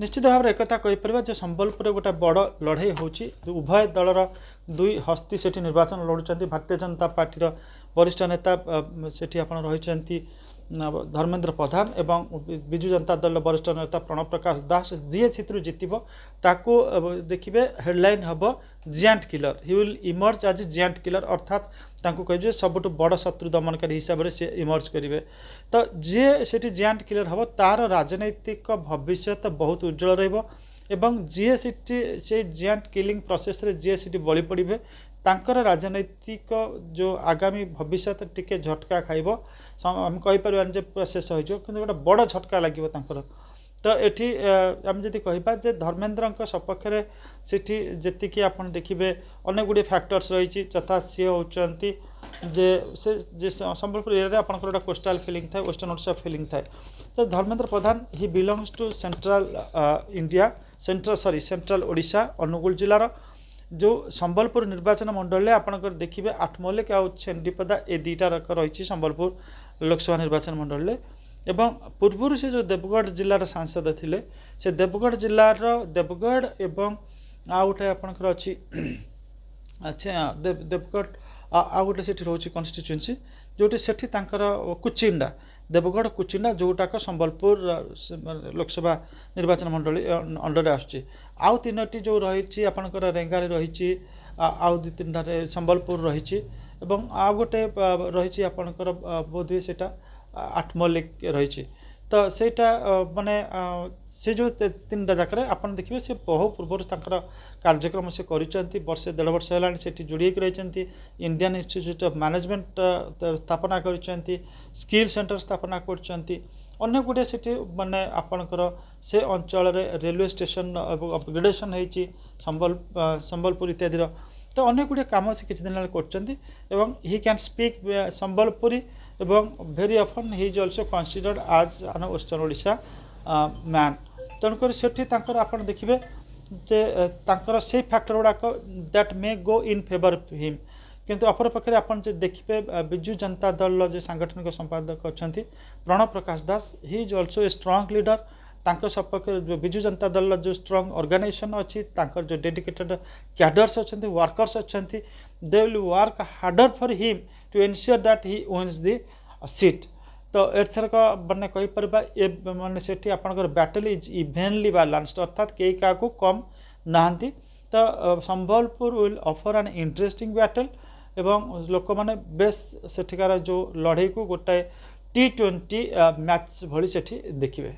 निश्चित भाव में एक कहीपर संबलपुर गोटे बड़ लड़ाई होची उभय दलर दुई हस्ती से निर्वाचन लड़ुंट भारतीय जनता पार्टी वरिष्ठ नेता से आप रही धर्मेंद्र प्रधान एवं विजु जनता दल वरिष्ठ नेता प्रणव प्रकाश दास जी से जितब ताकू देखिए हेडलाइन हम giant killer he will emerge as giant killer अर्थात कहे सबुठ बड़ शत्रु दमनकारी हिसाब से इमर्ज करेंगे तो जी से जियांट किलर हम तार राजनैतिक भविष्य बहुत उज्जवल रही जी से जियांट किलिंग प्रोसेस रे जी से बलि पड़े तांकर राजनैतिक जो आगामी भविष्य टिके झटका खाइब आम कहीपर पूरा शेष हो गोटे बड़ झटका लगे तो ये आम जदि कह धर्मेंद्र सपक्ष में जी आप देखिए अनेक गुड़े फैक्टर्स रही यथा सी होती जे संबलपुर एरिया आप गोटे कोस्टाल फिलिंग थाए वेस्टर्न ओडिशा फिलिंग थाए तो Dharmendra Pradhan he belongs to central India central Odisha Angul जिलार जो संबलपुर निर्वाचन मंडल आपंकर देखिए आठमल्लिक आउ छेंडीपदा ए दुईटा रही संबलपुर लोकसभा निर्वाचन मंडल एवं पूर्व से जो देवगढ़ जिलार सांसद थे से देवगढ़ जिलार देवगढ़ एवं आउ गोटे आपंकर अच्छी अच्छा देवगढ़ आउ गोटे से रोचे कन्स्टिट्युएंसी जोटी से कुचिंडा देवगढ़ कुचिंडा जोटाक संबलपुर लोकसभा निर्वाचन मंडल अंडर आउ तीन जो रही आपंकर रेंगारे रही आउ दु तीन संबलपुर रही आउ गोटे रही आपंकर बोधे से आठमल्लिक रही तो सेटा माने से जो तीन जगह आप देखिए से बहु पूर्व कार्यक्रम से कर वर्षे 1.5 वर्ष है जोड़ी रही इंडियन इंस्टीट्यूट ऑफ मैनेजमेंट स्थापना कर स्किल सेंटर स्थापना कर अनेक गुड़े से माने आपणकर से अंचल रेलवे स्टेशन अपग्रेडेशन होती संबलपुर इत्यादि तो अनेक गुड़े कम से किसी दिन कर ही कैन स्पीक संबलपुरी एवं very often he is also considered as an western Odisha man तेणुक से आप देखिए जे से फैक्टर गुड़ाक that may go in favour him किंतु अपर पक्षे आप देखिए विजु जनता दल जो सांगठनिक संपादक अच्छा Pranav Prakash Das he is also a strong leader सपक्ष जो विजु जनता दल जो स्ट्रॉन्ग ऑर्गेनाइजेशन अच्छी जो डेडिकेटेड कैडर्स अच्छा वर्कर्स अच्छा they will work harder for him to ensure that he wins the seat तो एथरक मैंने कहीपर मानने से आपंकर बैटल इज इवेनली बैलेंस्ड अर्थात कई क्या कम नहांती तो Sambalpur will offer an interesting battle एवं लोक मैंने बेस सेठिकार जो लड़ाई को गोटाए T20 मैच भली सेठी देखिए।